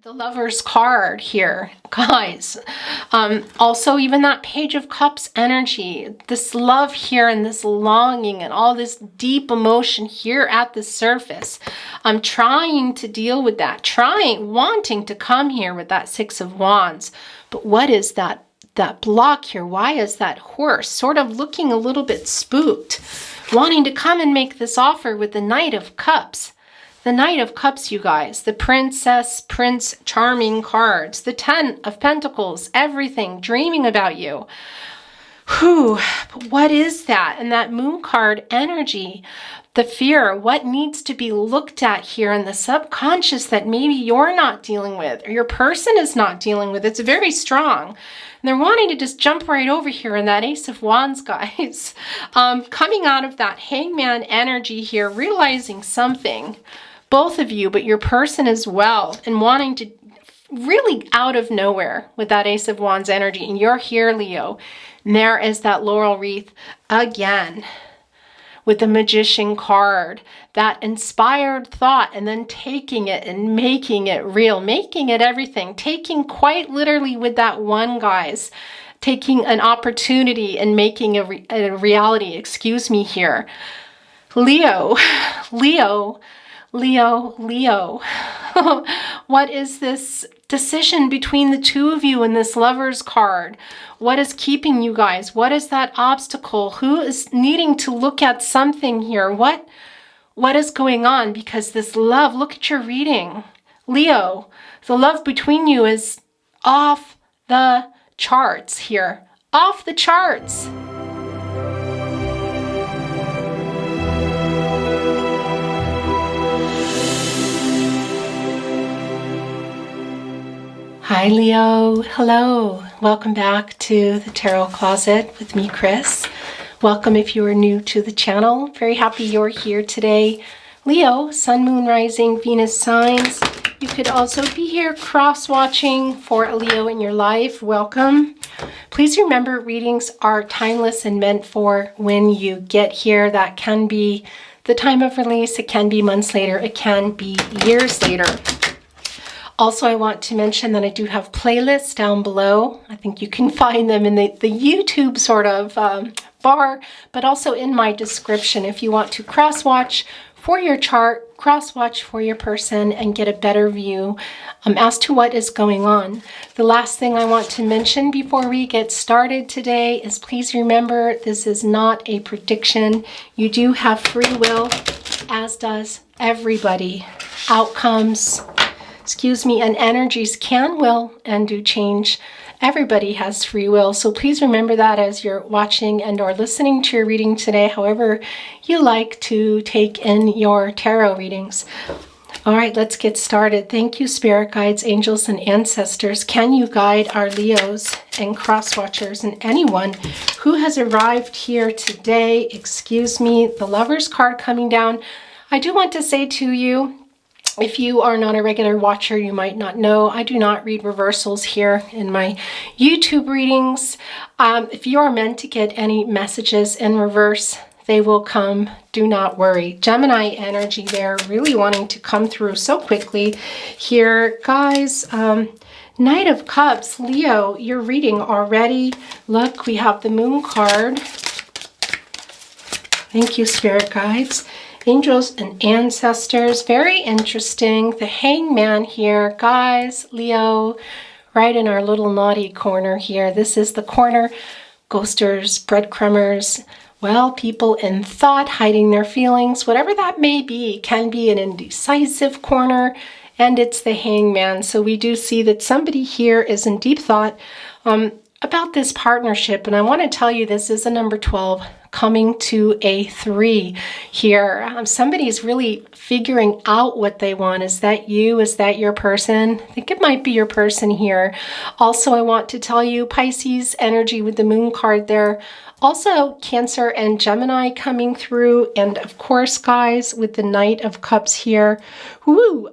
the Lover's card here, guys. Also, even that Page of Cups energy, this love here and this longing and all this deep emotion here at the surface. I'm trying to deal with that, wanting to come here with that Six of Wands. But what is that block here? Why is that horse sort of looking a little bit spooked, wanting to come and make this offer with the Knight of Cups? The Knight of Cups, you guys, the Princess, Prince, Charming cards, the Ten of Pentacles, everything, dreaming about you. Whew, but what is that? And that Moon card energy, the fear, what needs to be looked at here in the subconscious that maybe you're not dealing with or your person is not dealing with. It's very strong. And they're wanting to just jump right over here in that Ace of Wands, guys. Coming out of that Hangman energy here, realizing something. Both of you, but your person as well, and wanting to really out of nowhere with that Ace of Wands energy. And you're here, Leo. And there is that laurel wreath again with the Magician card, that inspired thought, and then taking it and making it real, making it everything, taking quite literally with that one, guys, taking an opportunity and making a reality, excuse me here. Leo. What is this decision between the two of you in this Lover's card? What is keeping you guys? What is that obstacle? Who is needing to look at something here? What is going on? Because this love, look at your reading. Leo, the love between you is off the charts here. Off the charts. Hi Leo, hello. Welcome back to the Tarot Closet with me, Chris. Welcome if you are new to the channel. Very happy you're here today. Leo, Sun, Moon, Rising, Venus signs. You could also be here cross-watching for a Leo in your life. Welcome. Please remember, readings are timeless and meant for when you get here. That can be the time of release. It can be months later. It can be years later. Also, I want to mention that I do have playlists down below. I think you can find them in the YouTube sort of bar, but also in my description if you want to cross-watch for your chart, cross-watch for your person, and get a better view as to what is going on. The last thing I want to mention before we get started today is please remember this is not a prediction. You do have free will, as does everybody. Outcomes, and energies can, will, and do change. Everybody has free will, so please remember that as you're watching and or listening to your reading today, however you like to take in your tarot readings. All right, let's get started. Thank you, spirit guides, angels, and ancestors. Can you guide our Leos and cross-watchers and anyone who has arrived here today? Excuse me, the Lover's card coming down. I do want to say to you, if you are not a regular watcher, you might not know, I do not read reversals here in my YouTube readings. If you are meant to get any messages in reverse, they will come. Do not worry. Gemini energy there, really wanting to come through so quickly here. Guys, Knight of Cups, Leo, you're reading already. Look, we have the Moon card. Thank you, spirit guides. Angels and ancestors, very interesting. The Hangman here, guys, Leo, right in our little naughty corner here. This is the corner, ghosters, breadcrumbers, well, people in thought, hiding their feelings, whatever that may be, can be an indecisive corner, and it's the Hangman. So we do see that somebody here is in deep thought about this partnership, and I want to tell you this is a number 12 coming to a 3 here. Somebody's really figuring out what they want. Is that you? Is that your person? I think it might be your person here. Also, I want to tell you Pisces energy with the Moon card there. Also, Cancer and Gemini coming through. And of course, guys, with the Knight of Cups here. Woo!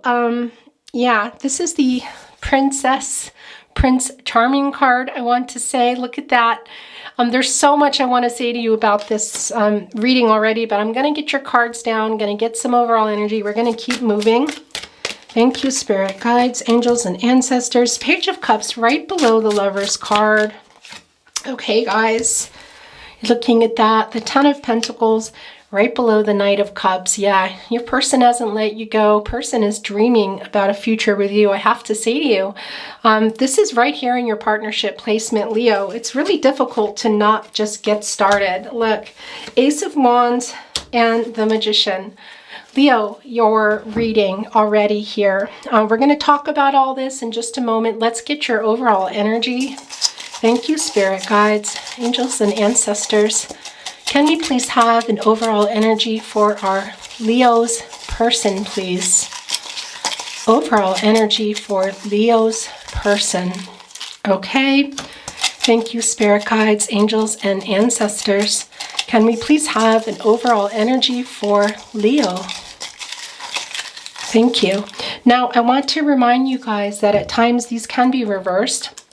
Yeah, this is the Prince Charming card, I want to say. Look at that. There's so much I want to say to you about this reading already, but I'm going to get your cards down, going to get some overall energy. We're going to keep moving. Thank you, Spirit Guides, Angels, and Ancestors. Page of Cups right below the Lover's card. Okay, guys, looking at that, the Ten of Pentacles right below the Knight of Cups. Yeah, your person hasn't let you go. Person is dreaming about a future with you. I have to say to you, this is right here in your partnership placement, Leo. It's really difficult to not just get started. Look, Ace of Wands and the Magician. Leo, your reading already here. We're going to talk about all this in just a moment. Let's get your overall energy. Thank you, Spirit Guides, Angels, and Ancestors. Can we please have an overall energy for our Leo's person, please? Overall energy for Leo's person. Okay. Thank you, Spirit Guides, Angels, and Ancestors. Can we please have an overall energy for Leo? Thank you. Now, I want to remind you guys that at times these can be reversed.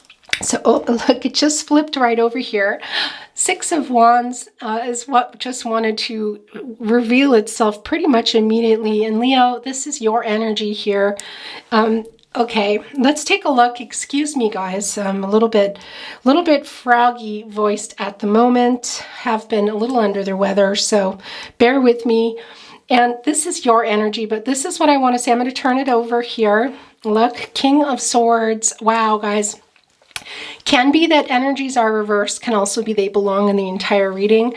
So, oh, look, it just flipped right over here. Six of Wands is what just wanted to reveal itself pretty much immediately. And Leo, this is your energy here. Okay, let's take a look. Excuse me, guys. I'm a little bit froggy voiced at the moment. Have been a little under the weather, so bear with me. And this is your energy, but this is what I want to say. I'm going to turn it over here. Look, King of Swords. Wow, guys. Can be that energies are reversed, can also be they belong in the entire reading.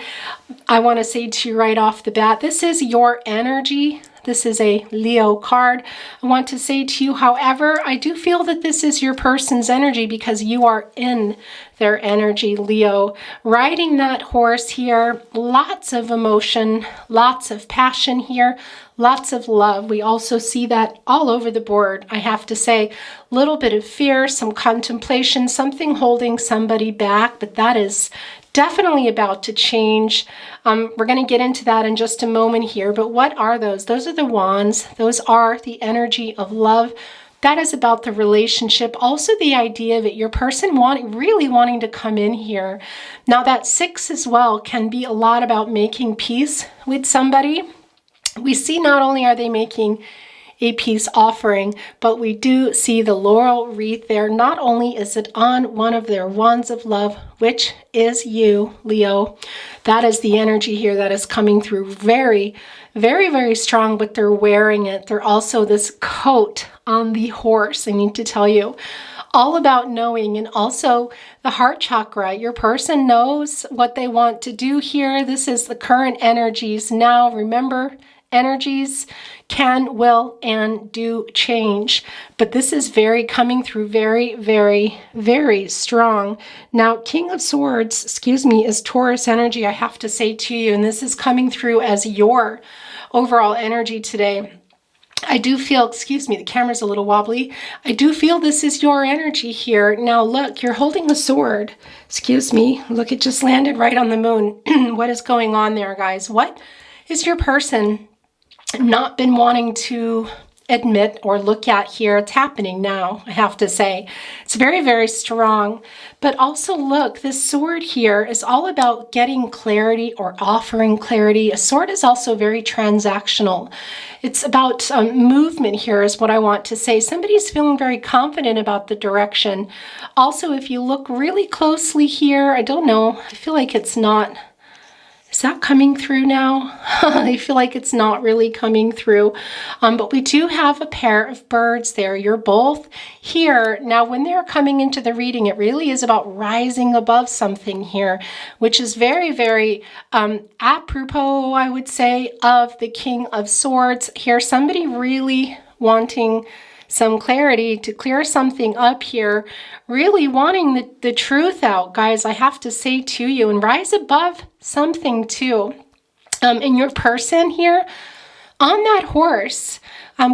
I want to say to you right off the bat, this is your energy. This is a Leo card. I want to say to you, however, I do feel that this is your person's energy because you are in their energy, Leo. Riding that horse here, lots of emotion, lots of passion here, lots of love. We also see that all over the board, I have to say. A little bit of fear, some contemplation, something holding somebody back, but that is definitely about to change. We're going to get into that in just a moment here, but what are those? Those are the wands. Those are the energy of love. That is about the relationship. Also the idea that your person really wanting to come in here. Now that six as well can be a lot about making peace with somebody. We see not only are they making a peace offering, but we do see the laurel wreath there. Not only is it on one of their wands of love, which is you, Leo. That is the energy here that is coming through very, very, very strong, but they're wearing it. They're also this coat on the horse, I need to tell you. All about knowing, and also the heart chakra. Your person knows what they want to do here. This is the current energies. Now, remember, energies can, will, and do change. But this is coming through very, very, very strong. Now, King of Swords, is Taurus energy, I have to say to you, and this is coming through as your overall energy today. I do feel, the camera's a little wobbly. I do feel this is your energy here. Now look, you're holding a sword. Look, it just landed right on the moon. What is going on there, guys? What is your person not been wanting to admit or look at here? It's happening now, I have to say. It's very, very strong. But also look, this sword here is all about getting clarity or offering clarity. A sword is also very transactional. It's about movement here is what I want to say. Somebody's feeling very confident about the direction. Also, if you look really closely here, I don't know, I feel like it's not. Is that coming through now? I feel like it's not really coming through. But we do have a pair of birds there. You're both here. Now, when they're coming into the reading, it really is about rising above something here, which is very, very apropos, I would say, of the King of Swords. Here, somebody really wanting some clarity to clear something up here, really wanting the truth out, guys, I have to say to you, and rise above something too. And your person here on that horse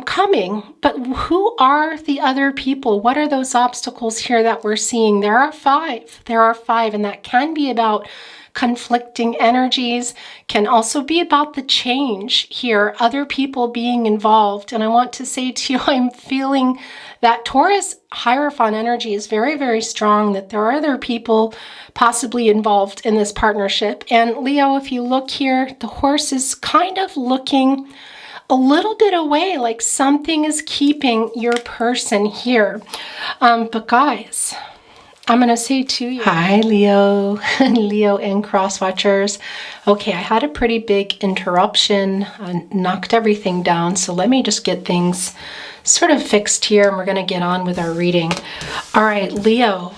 coming, but who are the other people? What are those obstacles here that we're seeing? There are five, and that can be about conflicting energies, can also be about the change here, other people being involved. And I want to say to you, I'm feeling that Taurus Hierophant energy is very, very strong, that there are other people possibly involved in this partnership. And Leo, if you look here, the horse is kind of looking a little bit away, like something is keeping your person here. But guys, I'm going to say to you, hi, Leo, Leo and cross watchers. Okay, I had a pretty big interruption, knocked everything down. So let me just get things sort of fixed here, and we're going to get on with our reading. All right, Leo.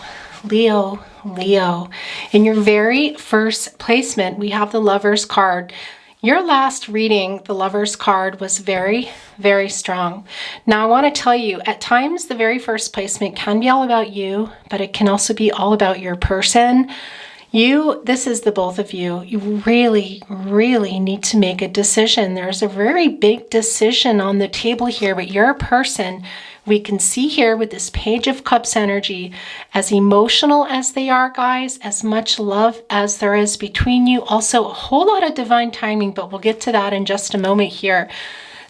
In your very first placement, we have the Lover's card. Your last reading, the Lover's card, was very, very strong. Now, I want to tell you, at times, the very first placement can be all about you, but it can also be all about your person. This is the both of you. You really, really need to make a decision. There's a very big decision on the table here, but your person, we can see here with this Page of Cups energy, as emotional as they are, guys, as much love as there is between you. Also, a whole lot of divine timing, but we'll get to that in just a moment here.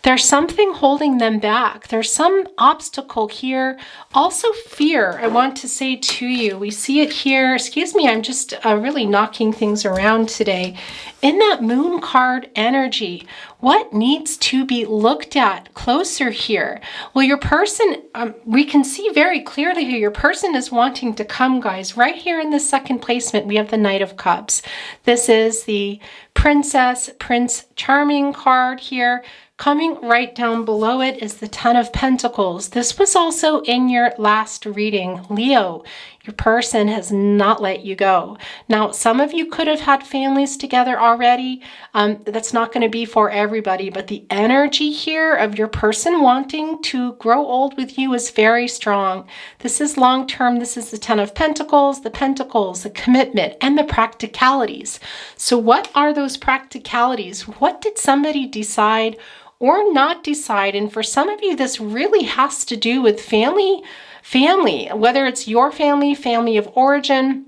There's something holding them back. There's some obstacle here. Also fear, I want to say to you. We see it here. Excuse me, I'm just really knocking things around today. In that Moon card energy, what needs to be looked at closer here? Well, your person, we can see very clearly who your person is wanting to come, guys. Right here in the second placement, we have the Knight of Cups. This is the Princess, Prince Charming card here. Coming right down below it is the Ten of Pentacles. This was also in your last reading. Leo, your person has not let you go. Now, some of you could have had families together already. That's not going to be for everybody, but the energy here of your person wanting to grow old with you is very strong. This is long-term. This is the Ten of Pentacles, the commitment, and the practicalities. So what are those practicalities? What did somebody decide or not decide? And for some of you, this really has to do with family, whether it's your family of origin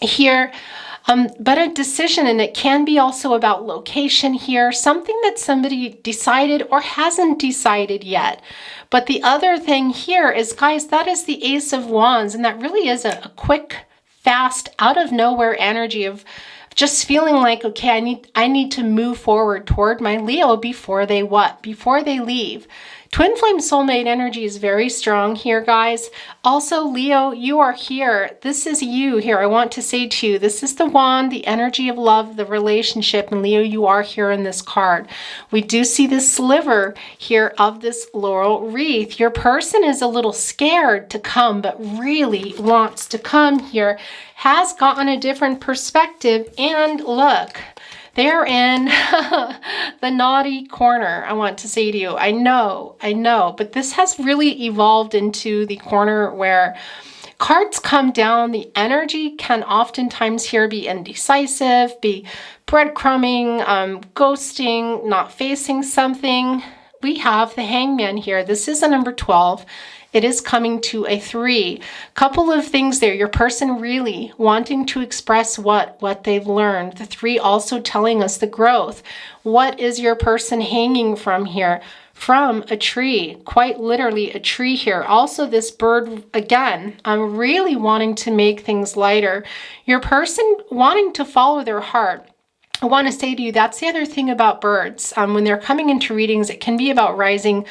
here, but a decision. And it can be also about location here, something that somebody decided or hasn't decided yet. But the other thing here is, guys, that is the Ace of Wands, and that really is a quick, fast, out of nowhere energy of just feeling like, okay, I need to move forward toward my Leo before they leave. Twin flame soulmate energy is very strong here, guys. Also, Leo, you are here. This is you here. I want to say to you, this is the wand, the energy of love, the relationship. And Leo, you are here in this card. We do see this sliver here of this laurel wreath. Your person is a little scared to come, but really wants to come here, has gotten a different perspective. And look, they're in the naughty corner, I want to say to you. I know, but this has really evolved into the corner where cards come down. The energy can oftentimes here be indecisive, be breadcrumbing, ghosting, not facing something. We have the Hangman here. This is a number 12. It is coming to a 3. Couple of things there. Your person really wanting to express what they've learned. The 3 also telling us the growth. What is your person hanging from here? From a tree, quite literally a tree here. Also this bird, again, I'm really wanting to make things lighter. Your person wanting to follow their heart. I want to say to you, that's the other thing about birds. When they're coming into readings, it can be about rising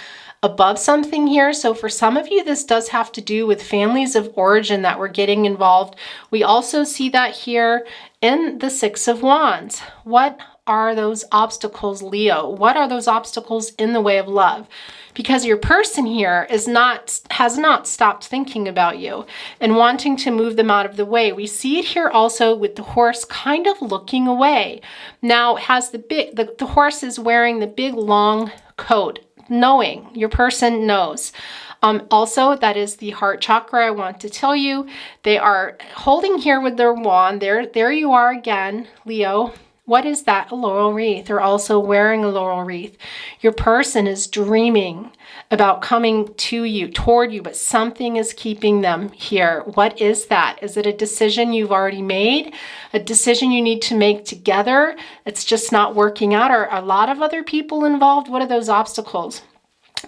above something here. So for some of you, this does have to do with families of origin that we're getting involved. We also see that here in the Six of Wands. What are those obstacles, Leo? What are those obstacles in the way of love? Because your person here has not stopped thinking about you and wanting to move them out of the way. We see it here also with the horse kind of looking away. Now has the horse is wearing the big long coat, knowing, your person knows. Also, that is the heart chakra. I want to tell you, they are holding here with their wand. There you are again, Leo. What is that? A laurel wreath. They're also wearing a laurel wreath. Your person is dreaming about coming to you, toward you, but something is keeping them here. What is that? Is it a decision you've already made? A decision you need to make together? It's just not working out. Are a lot of other people involved? What are those obstacles?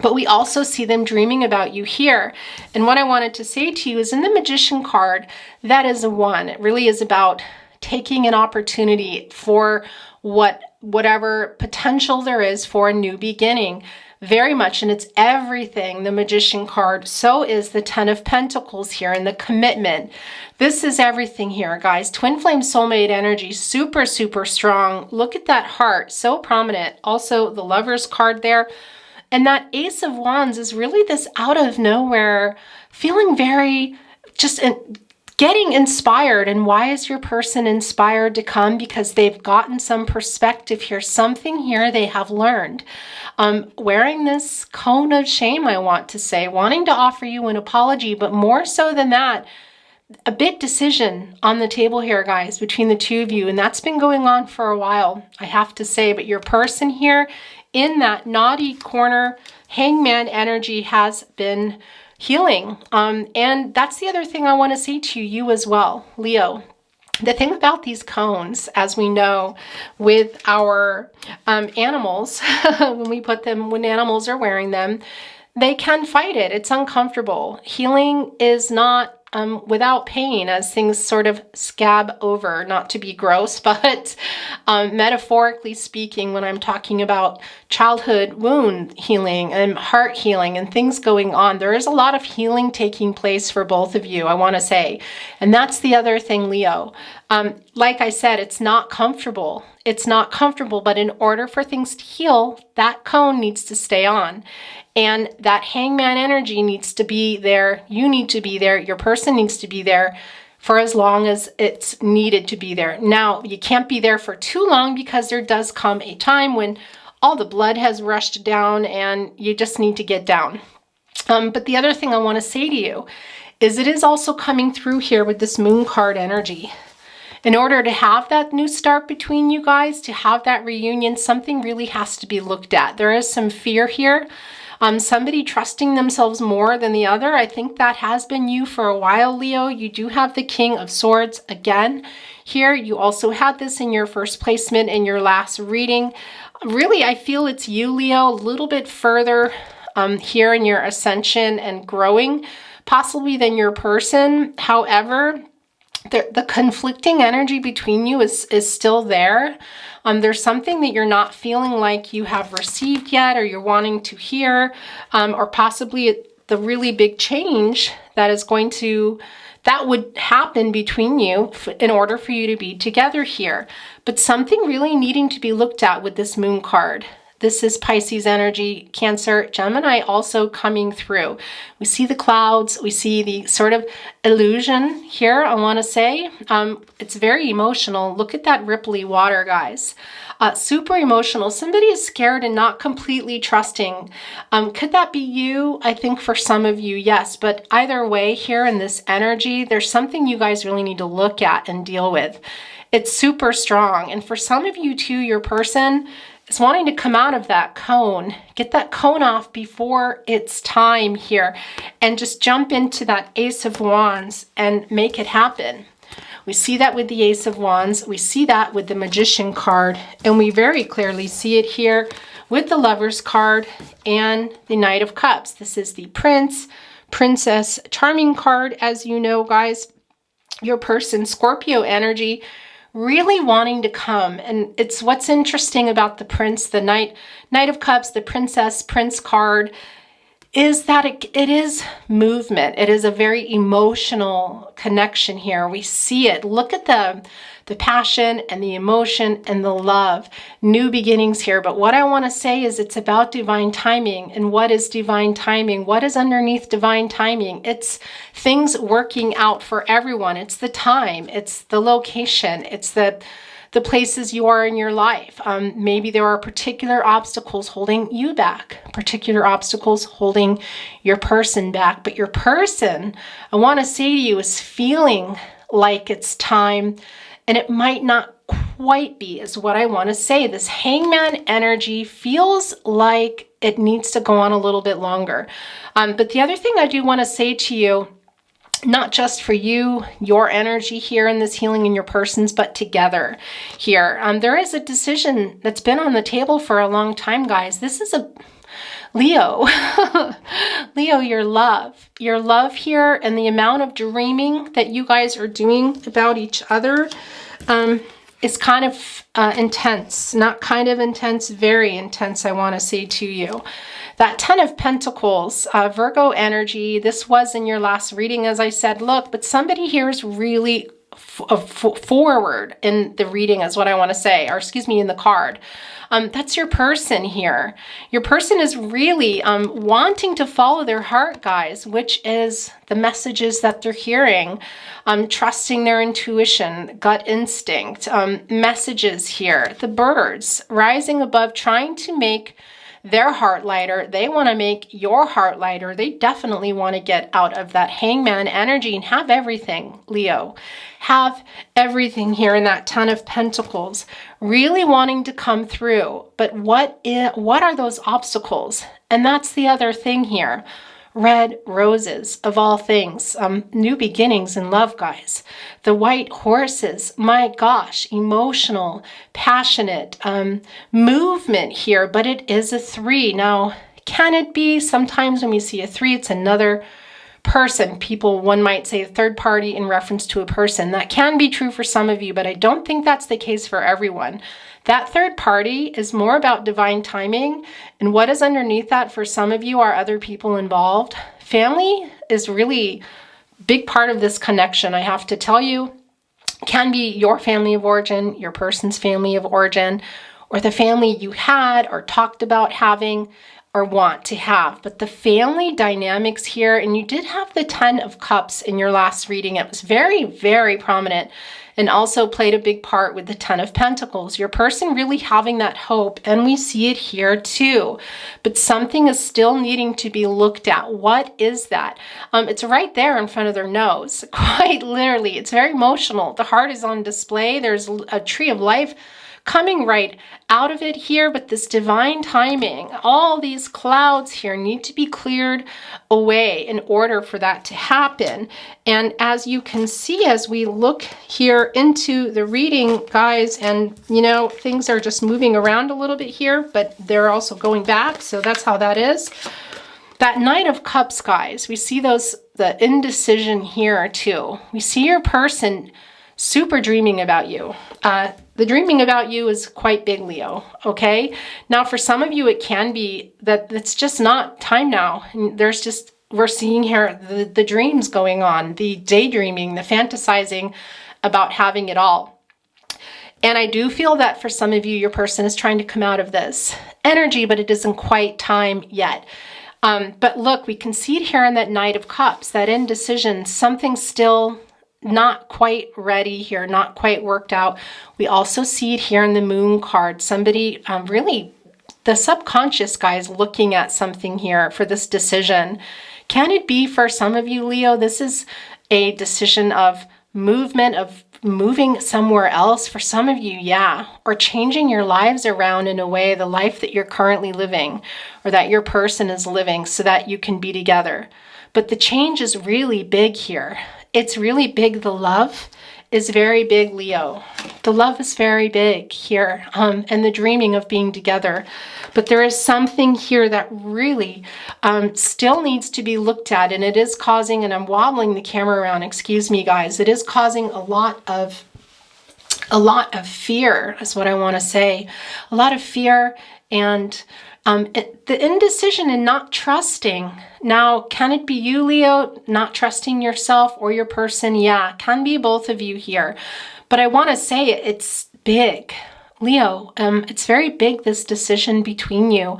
But we also see them dreaming about you here. And what I wanted to say to you is in the Magician card, that is a 1. It really is about taking an opportunity for whatever potential there is for a new beginning. Very much, and it's everything, the Magician card. So is the Ten of Pentacles here, and the commitment. This is everything here, guys. Twin flame soulmate energy, super, super strong. Look at that heart, so prominent. Also, the Lover's card there. And that Ace of Wands is really this out of nowhere, feeling very just getting inspired. And why is your person inspired to come? Because they've gotten some perspective here, something here they have learned. Wearing this cone of shame, I want to say, wanting to offer you an apology, but more so than that, a big decision on the table here, guys, between the two of you. And that's been going on for a while, I have to say. But your person here in that naughty corner, hangman energy has been healing. And that's the other thing I want to say to you as well, Leo. The thing about these cones, as we know with our animals, when animals are wearing them, they can fight it. It's uncomfortable. Healing is not without pain, as things sort of scab over, not to be gross, but metaphorically speaking, when I'm talking about childhood wound healing and heart healing and things going on, there is a lot of healing taking place for both of you, I want to say. And that's the other thing, Leo. Like I said, it's not comfortable. It's not comfortable, but in order for things to heal, that cone needs to stay on. And that hangman energy needs to be there. You need to be there. Your person needs to be there for as long as it's needed to be there. Now, you can't be there for too long, because there does come a time when all the blood has rushed down and you just need to get down. But the other thing I want to say to you is it is also coming through here with this moon card energy. In order to have that new start between you guys, to have that reunion, something really has to be looked at. There is some fear here. Somebody trusting themselves more than the other. I think that has been you for a while, Leo. You do have the King of Swords again here. You also had this in your first placement in your last reading. Really, I feel it's you, Leo, a little bit further here in your ascension and growing, possibly than your person. However, the conflicting energy between you is still there. There's something that you're not feeling like you have received yet, or you're wanting to hear, or possibly the really big change that would happen between you in order for you to be together here. But something really needing to be looked at with this moon card. This is Pisces energy, Cancer, Gemini also coming through. We see the clouds, we see the sort of illusion here, I want to say. It's very emotional. Look at that ripply water, guys. Super emotional. Somebody is scared and not completely trusting. Could that be you? I think for some of you, yes. But either way, here in this energy, there's something you guys really need to look at and deal with. It's super strong. And for some of you too, your person is wanting to come out of that cone, get that cone off before it's time here, and just jump into that Ace of Wands and make it happen. We see that with the Ace of Wands, we see that with the Magician card, and we very clearly see it here with the Lover's card and the Knight of Cups. This is the Prince, Princess, Charming card, as you know, guys. Your person, Scorpio energy, really wanting to come. And it's what's interesting about the Prince, the Knight of Cups, the Princess, Prince card, is that it is movement. It is a very emotional connection here. We see it. Look at the passion and the emotion and the love. New beginnings here. But what I want to say is it's about divine timing. And what is divine timing? What is underneath divine timing? It's things working out for everyone. It's the time. It's the location. It's the places you are in your life. Maybe there are particular obstacles holding you back, particular obstacles holding your person back. But your person, I want to say to you, is feeling like it's time, and it might not quite be, is what I want to say. This hangman energy feels like it needs to go on a little bit longer. But the other thing I do want to say to you, not just for you, your energy here in this healing in your persons, but together here. There is a decision that's been on the table for a long time, guys. This is a Leo. Leo, your love here, and the amount of dreaming that you guys are doing about each other. is kind of intense. Not kind of intense, very intense, I want to say to you. That Ten of Pentacles, Virgo energy, this was in your last reading, as I said, look, but somebody here is really forward in the reading is what I want to say, or excuse me, in the card. That's your person here. Your person is really wanting to follow their heart, guys, which is the messages that they're hearing, trusting their intuition, gut instinct, messages here. The birds rising above, trying to make their heart lighter. They want to make your heart lighter. They definitely want to get out of that hangman energy and have everything, Leo. Have everything here in that Ten of Pentacles, really wanting to come through. But what are those obstacles? And that's the other thing here. Red roses, of all things. New beginnings in love, guys. The white horses, my gosh, emotional, passionate, movement here, but it is a 3. Now, can it be? Sometimes when we see a 3, it's another person. One might say a third party in reference to a person. That can be true for some of you, but I don't think that's the case for everyone. That third party is more about divine timing, and what is underneath that for some of you are other people involved. Family is really a big part of this connection, I have to tell you. Can be your family of origin, your person's family of origin, or the family you had or talked about having or want to have. But the family dynamics here, and you did have the 10 of Cups in your last reading. It was very, very prominent and also played a big part with the 10 of Pentacles. Your person really having that hope, and we see it here too. But something is still needing to be looked at. What is that? It's right there in front of their nose, quite literally. It's very emotional. The heart is on display. There's a tree of life coming right out of it here, but this divine timing, all these clouds here need to be cleared away in order for that to happen. And as you can see, as we look here into the reading, guys, and you know, things are just moving around a little bit here, but they're also going back. So that's how that is. That Knight of Cups, guys, we see the indecision here too. We see your person super dreaming about you. The dreaming about you is quite big, Leo, okay? Now, for some of you, it can be that it's just not time now. There's just, we're seeing here the dreams going on, the daydreaming, the fantasizing about having it all. And I do feel that for some of you, your person is trying to come out of this energy, but it isn't quite time yet. But look, we can see it here in that Knight of Cups, that indecision, something still not quite ready here, not quite worked out. We also see it here in the Moon card. Somebody really, the subconscious guys looking at something here for this decision. Can it be for some of you, Leo, this is a decision of movement, of moving somewhere else? For some of you, yeah. Or changing your lives around in a way, the life that you're currently living or that your person is living so that you can be together. But the change is really big here. It's really big. The love is very big, Leo. The love is very big here, and the dreaming of being together. But there is something here that really still needs to be looked at, and it is causing, and I'm wobbling the camera around, excuse me, guys. It is causing a lot of fear, is what I want to say. A lot of fear and the indecision and not trusting. Now, can it be you, Leo, not trusting yourself or your person? Yeah, can be both of you here. But I want to say it's big, Leo. It's very big, this decision between you.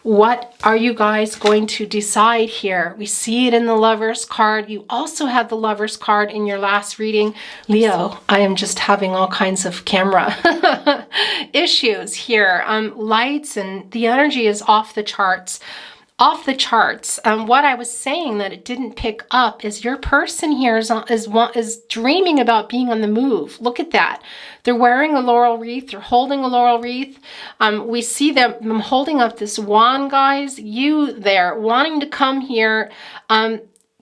What are you guys going to decide here? We see it in the Lover's card. You also had the Lover's card in your last reading. Leo, I am just having all kinds of camera issues here. Lights and the energy is off the charts. Off the charts. What I was saying that it didn't pick up is your person here is dreaming about being on the move. Look at that. They're wearing a laurel wreath. They're holding a laurel wreath. We see them holding up this wand, guys. You there wanting to come here,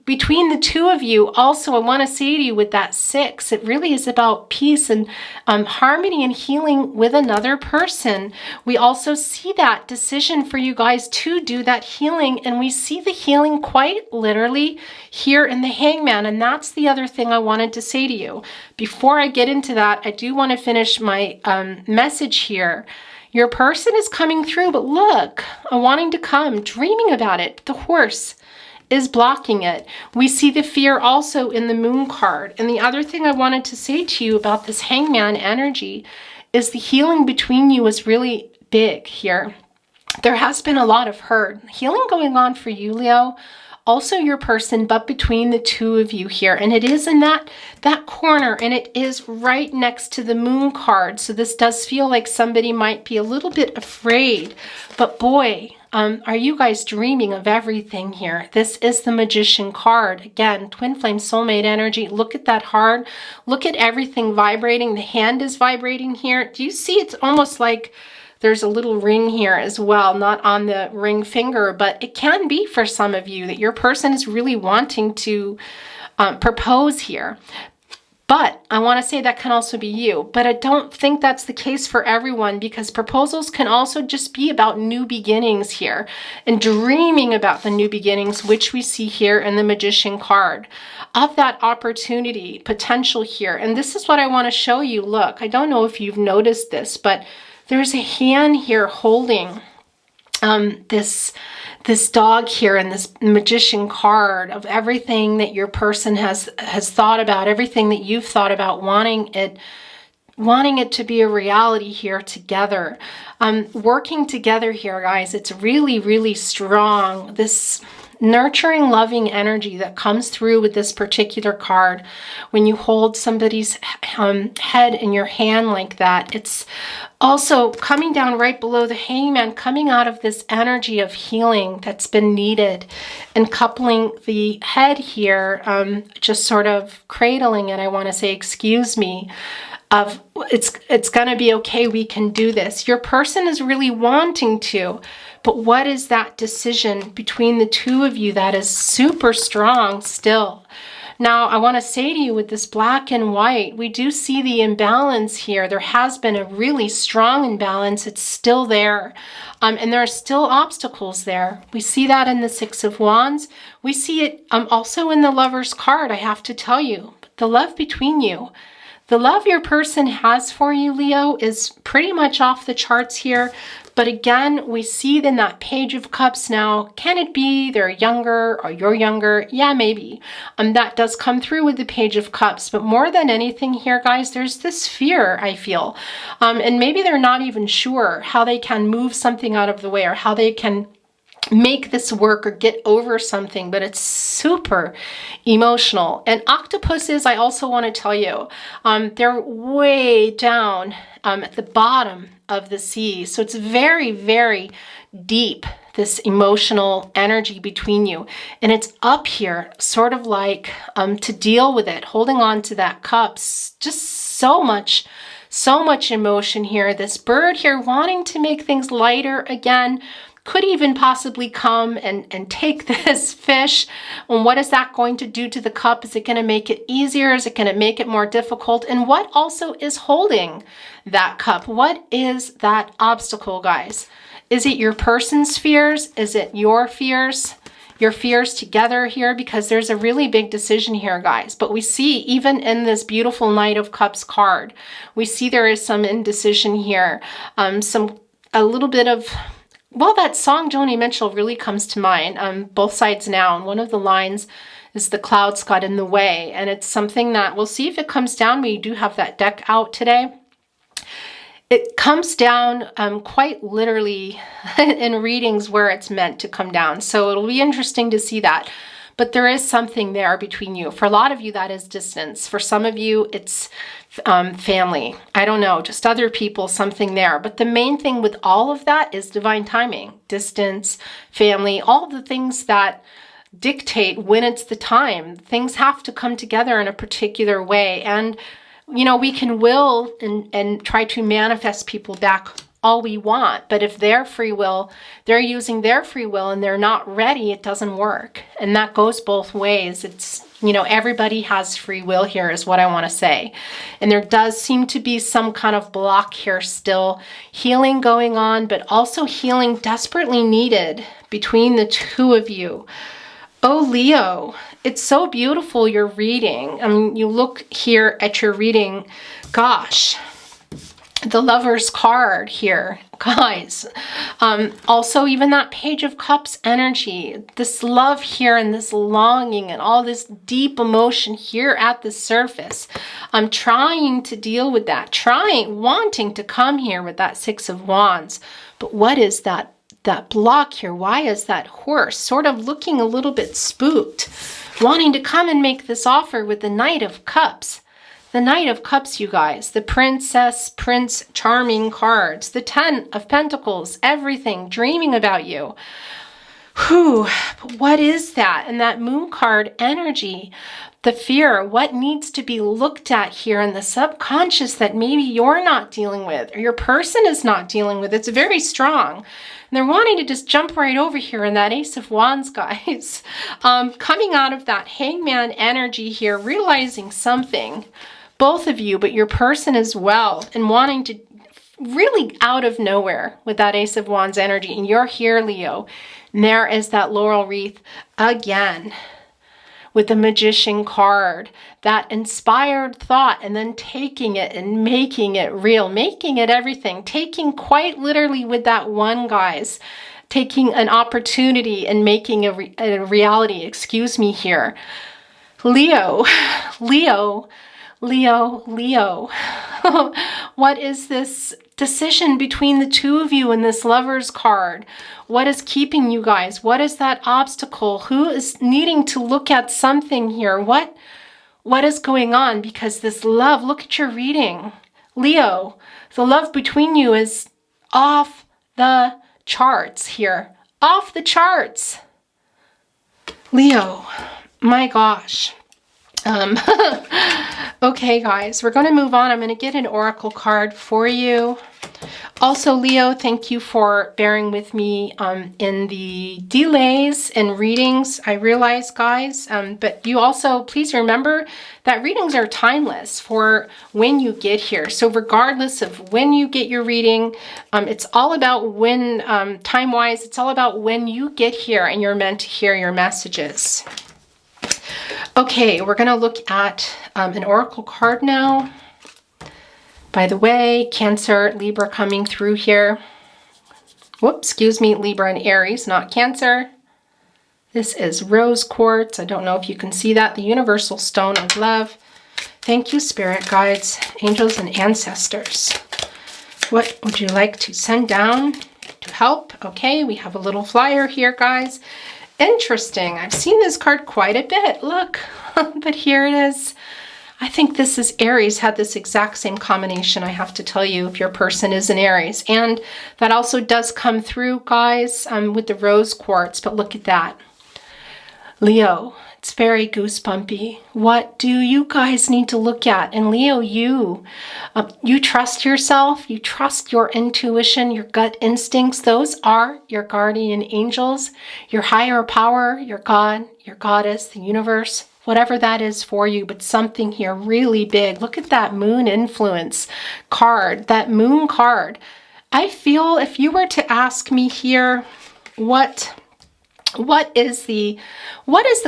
between the two of you, also, I want to say to you with that 6, it really is about peace and harmony and healing with another person. We also see that decision for you guys to do that healing, and we see the healing quite literally here in the Hangman. And that's the other thing I wanted to say to you. Before I get into that, I do want to finish my message here. Your person is coming through, but look, wanting to come, dreaming about it. The horse is blocking it. We see the fear also in the Moon card. And the other thing I wanted to say to you about this Hangman energy is the healing between you is really big here. There has been a lot of hurt. Healing going on for you, Leo. Also your person, but between the two of you here. And it is in that corner, and it is right next to the Moon card. So this does feel like somebody might be a little bit afraid. But boy, are you guys dreaming of everything here? This is the Magician card. Again, twin flame soulmate energy. Look at that heart. Look at everything vibrating. The hand is vibrating here. Do you see? It's almost like there's a little ring here as well, not on the ring finger, but it can be for some of you that your person is really wanting to propose here. But I want to say that can also be you. But I don't think that's the case for everyone, because proposals can also just be about new beginnings here and dreaming about the new beginnings, which we see here in the Magician card, of that opportunity potential here. And this is what I want to show you. Look, I don't know if you've noticed this, but there's a hand here holding this dog here and this Magician card of everything that your person has thought about, everything that you've thought about, wanting it to be a reality here together. Working together here, guys, it's really, really strong. This nurturing, loving energy that comes through with this particular card. When you hold somebody's head in your hand like that, it's also coming down right below the Hangman, coming out of this energy of healing that's been needed, and coupling the head here, just sort of cradling it. I want to say, excuse me, of it's going to be okay. We can do this. Your person is really wanting to. But what is that decision between the two of you that is super strong still? Now, I want to say to you with this black and white, we do see the imbalance here. There has been a really strong imbalance. It's still there. And there are still obstacles there. We see that in the Six of Wands. We see it also in the Lover's card, I have to tell you. The love between you. The love your person has for you, Leo, is pretty much off the charts here. But again, we see it in that Page of Cups now. Can it be they're younger or you're younger? Yeah, maybe. That does come through with the Page of Cups. But more than anything here, guys, there's this fear, I feel. And maybe they're not even sure how they can move something out of the way or how they can make this work or get over something, but it's super emotional. And octopuses, I also want to tell you, they're way down at the bottom of the sea. So it's very, very deep, this emotional energy between you. And it's up here, sort of like to deal with it, holding on to that cups, just so much emotion here. This bird here wanting to make things lighter again, could even possibly come and take this fish. And what is that going to do to the cup? Is it going to make it easier? Is it going to make it more difficult? And what also is holding that cup? What is that obstacle, guys? Is it your person's fears? Is it your fears? Your fears together here? Because there's a really big decision here, guys. But we see even in this beautiful Knight of Cups card, we see there is some indecision here. A little bit of, well, that song Joni Mitchell really comes to mind, Both Sides Now. And one of the lines is the clouds got in the way. And it's something that we'll see if it comes down. We do have that deck out today. It comes down quite literally in readings where it's meant to come down. So it'll be interesting to see that. But there is something there between you. For a lot of you, that is distance. For some of you, it's family. I don't know, just other people, something there. But the main thing with all of that is divine timing, distance, family, all the things that dictate when it's the time. Things have to come together in a particular way. And, you know, we can will and try to manifest people back all we want. But if their free will, they're using their free will and they're not ready, it doesn't work. And that goes both ways. It's, you know, everybody has free will here is what I want to say. And there does seem to be some kind of block here still. Healing going on, but also healing desperately needed between the two of you. Oh, Leo, it's so beautiful, your reading. I mean, you look here at your reading, gosh, the Lover's card here, guys. Also, even that Page of Cups energy, this love here and this longing and all this deep emotion here at the surface. I'm trying to deal with that, wanting to come here with that Six of Wands. But what is that block here? Why is that horse sort of looking a little bit spooked, wanting to come and make this offer with the Knight of Cups? The Knight of Cups, you guys, the Princess, Prince Charming cards, the Ten of Pentacles, everything, dreaming about you. Whew, but what is that? And that Moon card energy, the fear, what needs to be looked at here in the subconscious that maybe you're not dealing with or your person is not dealing with. It's very strong. And they're wanting to just jump right over here in that Ace of Wands, guys. Coming out of that Hangman energy here, realizing something, both of you, but your person as well, and wanting to really out of nowhere with that Ace of Wands energy. And you're here, Leo. And there is that laurel wreath again with the Magician card, that inspired thought, and then taking it and making it real, making it everything, taking quite literally with that one, guys, taking an opportunity and making a reality, excuse me here. Leo, Leo, Leo, Leo. What is this decision between the two of you in this Lover's card? What is keeping you guys? What is that obstacle? Who is needing to look at something here? What is going on? Because this love, look at your reading. Leo, the love between you is off the charts here. Off the charts. Leo, my gosh. Okay, guys, we're going to move on. I'm going to get an oracle card for you. Also, Leo, thank you for bearing with me in the delays in readings. I realize, guys, but you also, please remember that readings are timeless for when you get here. So regardless of when you get your reading, it's all about when, time-wise, it's all about when you get here and you're meant to hear your messages. Okay, we're going to look at an oracle card now. By the way, Cancer, Libra coming through here. Whoops, excuse me, Libra and Aries, not Cancer. This is rose quartz. I don't know if you can see that. The universal stone of love. Thank you, spirit guides, angels, and ancestors. What would you like to send down to help? Okay, we have a little flyer here, guys. Interesting. I've seen this card quite a bit. Look, but here it is. I think this is Aries, had this exact same combination, I have to tell you, if your person is an Aries. And that also does come through, guys, with the rose quartz. But look at that. Leo, it's very goosebumpy. What do you guys need to look at? And Leo, you trust yourself. You trust your intuition, your gut instincts. Those are your guardian angels, your higher power, your God, your goddess, the universe, whatever that is for you, but something here really big. Look at that moon influence card, that moon card. I feel if you were to ask me here, what is the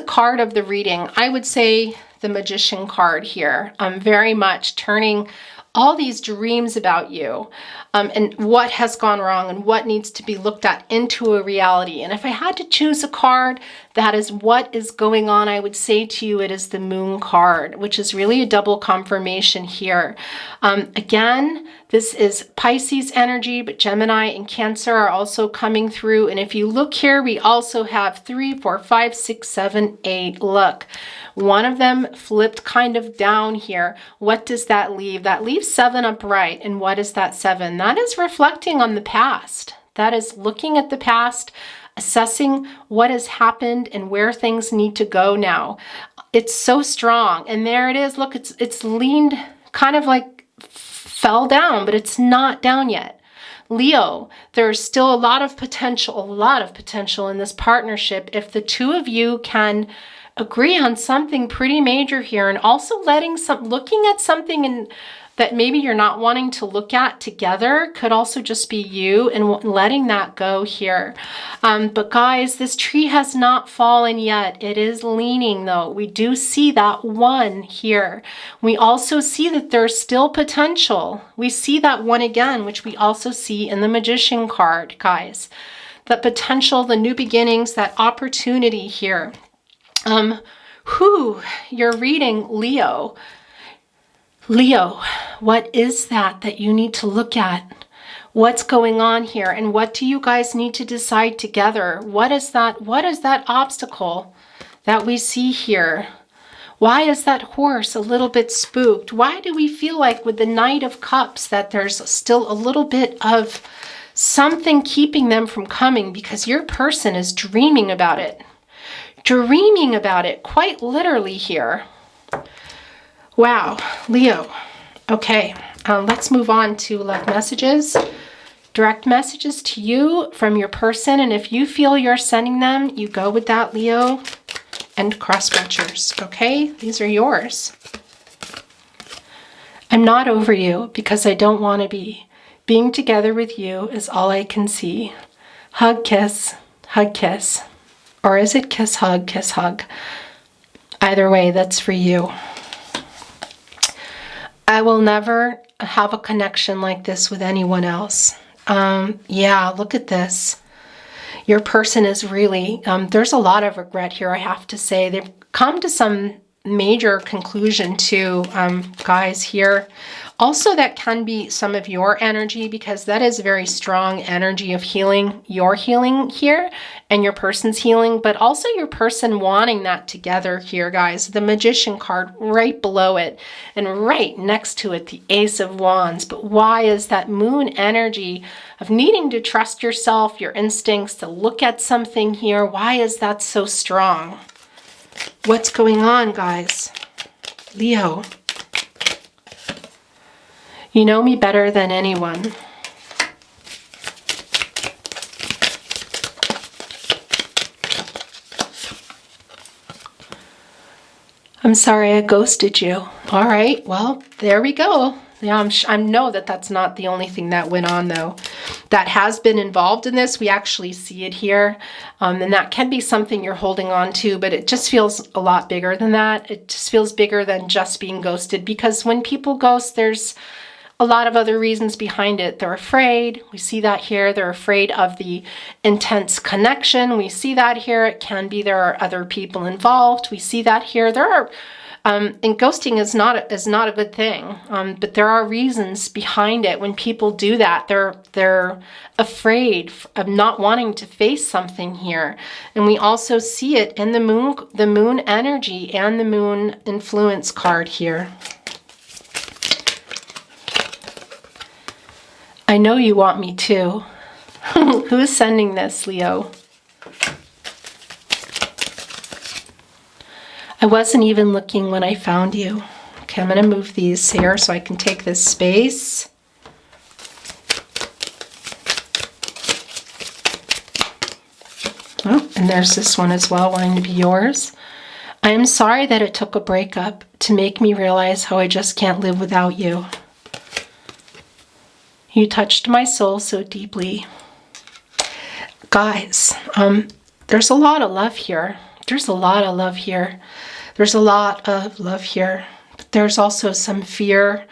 card of the reading? I would say the Magician card here. Very much turning all these dreams about you and what has gone wrong and what needs to be looked at into a reality. And if I had to choose a card that is what is going on, I would say to you it is the Moon card, which is really a double confirmation here. Again, this is Pisces energy, but Gemini and Cancer are also coming through. And if you look here, we also have 3, 4, 5, 6, 7, 8. Look, one of them flipped kind of down here. What does that leave? That leaves 7 upright. And what is that 7? That is reflecting on the past. That is looking at the past, assessing what has happened and where things need to go now. It's so strong. And there it is. Look, it's leaned kind of like fell down, but it's not down yet. Leo, there's still a lot of potential in this partnership if the two of you can agree on something pretty major here, and also looking at something that maybe you're not wanting to look at together could also just be you and letting that go here. But guys, this tree has not fallen yet. It is leaning though. We do see that one here. We also see that there's still potential. We see that one again, which we also see in the Magician card, guys. The potential, the new beginnings, that opportunity here. You're reading Leo. Leo, what is that you need to look at? What's going on here? And what do you guys need to decide together? What is that obstacle that we see here? Why is that horse a little bit spooked? Why do we feel like with the Knight of Cups that there's still a little bit of something keeping them from coming? Because your person is dreaming about it. Dreaming about it, quite literally here. Wow, Leo. Okay, let's move on to love messages. Direct messages to you from your person. And if you feel you're sending them, you go with that, Leo. And cross watchers, okay? These are yours. I'm not over you because I don't want to be. Being together with you is all I can see. Hug, kiss, hug, kiss. Or is it kiss, hug, kiss, hug? Either way, that's for you. I will never have a connection like this with anyone else. Yeah, look at this. Your person is really, there's a lot of regret here, I have to say. They've come to some major conclusion too, guys, here. Also, that can be some of your energy, because that is a very strong energy of healing. Your healing here and your person's healing, but also your person wanting that together here, guys. The Magician card right below it, and right next to it, the Ace of Wands. But why is that Moon energy of needing to trust yourself, your instincts, to look at something here? Why is that so strong? What's going on, guys? Leo. You know me better than anyone. I'm sorry I ghosted you. All right, well, there we go. Yeah, I know that that's not the only thing that went on, though. That has been involved in this. We actually see it here. And that can be something you're holding on to, but it just feels a lot bigger than that. It just feels bigger than just being ghosted, because when people ghost, there's a lot of other reasons behind it. They're afraid. We see that here. They're afraid of the intense connection. We see that here. It can be there are other people involved. We see that here. There are, and ghosting is not a good thing. But there are reasons behind it. When people do that, they're afraid of not wanting to face something here. And we also see it in the moon energy and the moon influence card here. I know you want me too. Who's sending this, Leo? I wasn't even looking when I found you. Okay, I'm going to move these here so I can take this space. Oh, and there's this one as well, wanting to be yours. I am sorry that it took a breakup to make me realize how I just can't live without you. You touched my soul so deeply. Guys, there's a lot of love here. There's a lot of love here. There's a lot of love here. But there's also some fear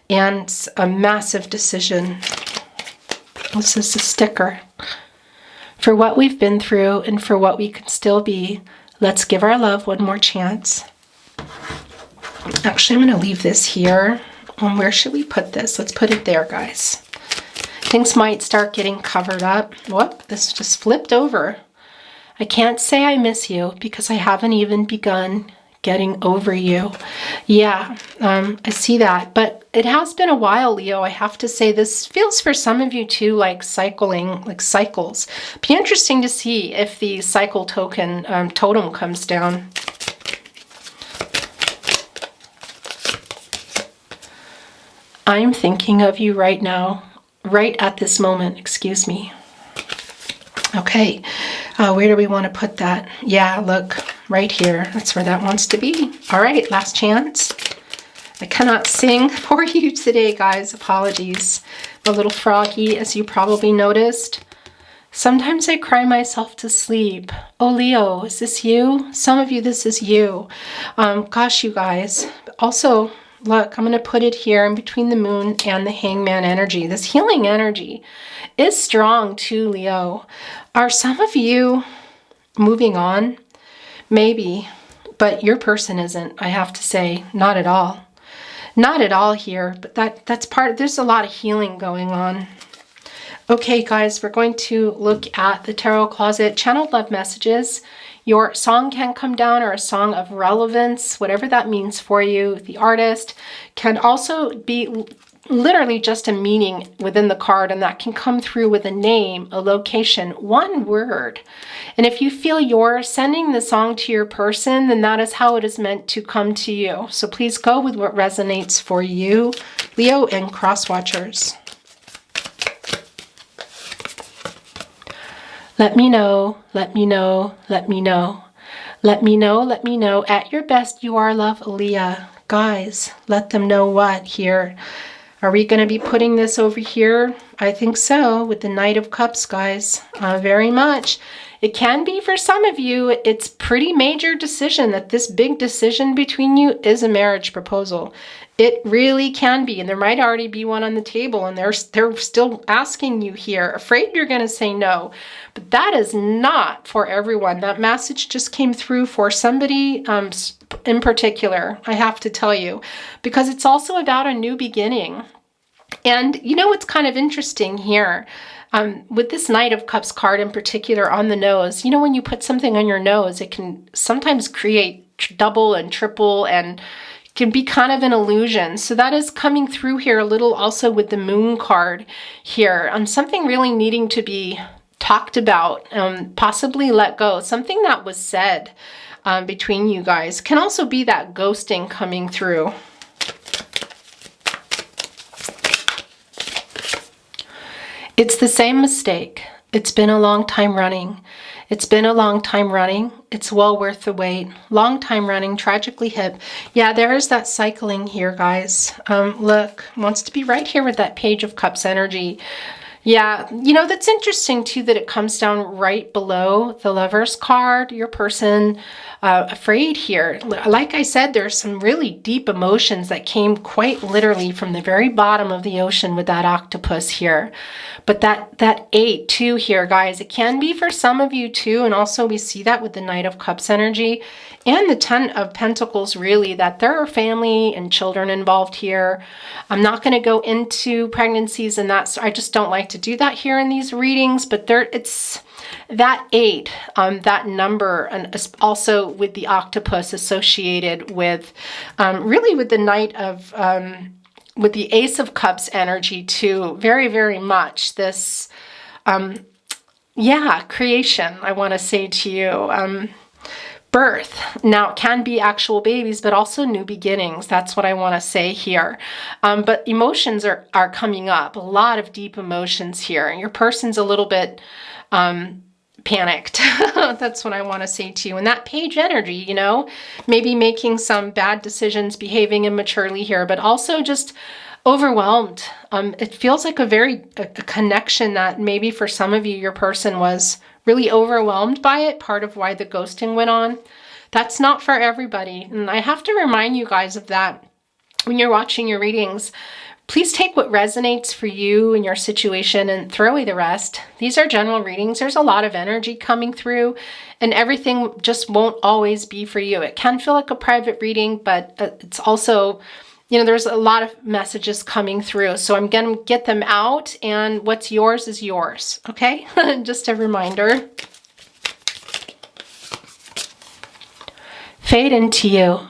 and a massive decision. This is a sticker. For what we've been through and for what we can still be, let's give our love one more chance. Actually, I'm going to leave this here. Where should we put this? Let's put it there, guys. Things might start getting covered up. Whoop, this just flipped over. I can't say I miss you because I haven't even begun getting over you. Yeah, I see that. But it has been a while, Leo. I have to say this feels for some of you too like cycling, like cycles. Be interesting to see if the cycle token totem comes down. I'm thinking of you right now. right at this moment, excuse me. Okay, where do we want to put that? Yeah, look, right here. That's where that wants to be. All right, last chance. I cannot sing for you today, guys. Apologies. I'm a little froggy, as you probably noticed. Sometimes I cry myself to sleep. Oh, Leo, is this you? Some of you, this is you. Gosh, you guys. Also, look, I'm going to put it here in between the moon and the hangman energy. This healing energy is strong too, Leo. Are some of you moving on? Maybe, but your person isn't, I have to say. Not at all. Not at all here, but that's part, there's a lot of healing going on. Okay, guys, we're going to look at the tarot closet, channeled love messages. Your song can come down, or a song of relevance, whatever that means for you. The artist can also be literally just a meaning within the card, and that can come through with a name, a location, one word. And if you feel you're sending the song to your person, then that is how it is meant to come to you. So please go with what resonates for you, Leo and cross watchers. Let me know, let me know, let me know. Let me know, let me know. At your best, you are love, Aaliyah. Guys, let them know what here. Are we going to be putting this over here? I think so, with the Knight of Cups, guys. Very much. It can be for some of you, it's pretty major decision that this big decision between you is a marriage proposal. It really can be, and there might already be one on the table, and they're still asking you here, afraid you're going to say no. But that is not for everyone. That message just came through for somebody in particular, I have to tell you, because it's also about a new beginning. And you know what's kind of interesting here? With this Knight of Cups card in particular on the nose, you know, when you put something on your nose, it can sometimes create double and triple and can be kind of an illusion. So that is coming through here a little also with the Moon card here on something really needing to be talked about, possibly let go. Something that was said between you guys can also be that ghosting coming through. It's the same mistake. It's been a long time running. It's been a long time running. It's well worth the wait. Long time running, tragically hip. Yeah, there is that cycling here, guys. Look, wants to be right here with that Page of Cups energy. Yeah, you know, that's interesting too that it comes down right below the Lover's card. Your person afraid here. Like I said, there's some really deep emotions that came quite literally from the very bottom of the ocean with that octopus here. But that 8 too here, guys, it can be for some of you too. And also we see that with the Knight of Cups energy and the 10 of Pentacles, really, that there are family and children involved here. I'm not going to go into pregnancies and that. I just don't like to do that here in these readings, but it's that 8, that number, and also with the octopus associated with, really with the Knight of, with the Ace of Cups energy too, very, very much this, yeah, creation, I want to say to you, birth. Now, it can be actual babies, but also new beginnings. That's what I want to say here. But emotions are coming up. A lot of deep emotions here. And your person's a little bit panicked. That's what I want to say to you. And that Page energy, you know, maybe making some bad decisions, behaving immaturely here, but also just overwhelmed. It feels like a connection that maybe for some of you, your person was really overwhelmed by it, part of why the ghosting went on. That's not for everybody. And I have to remind you guys of that when you're watching your readings. Please take what resonates for you and your situation and throw away the rest. These are general readings. There's a lot of energy coming through and everything just won't always be for you. It can feel like a private reading, but it's also, you know, there's a lot of messages coming through. So I'm going to get them out, and what's yours is yours. Okay? Just a reminder. Fade into you.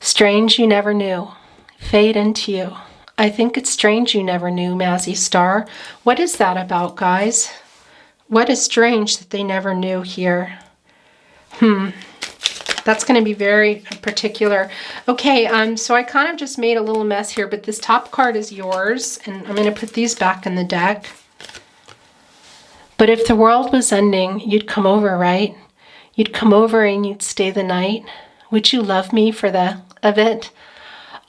Strange you never knew. Fade into you. I think it's strange you never knew, Mazzy Star. What is that about, guys? What is strange that they never knew here? That's going to be very particular. Okay, so I kind of just made a little mess here, but this top card is yours, and I'm going to put these back in the deck. But if the world was ending, you'd come over, right? You'd come over and you'd stay the night. Would you love me for the event?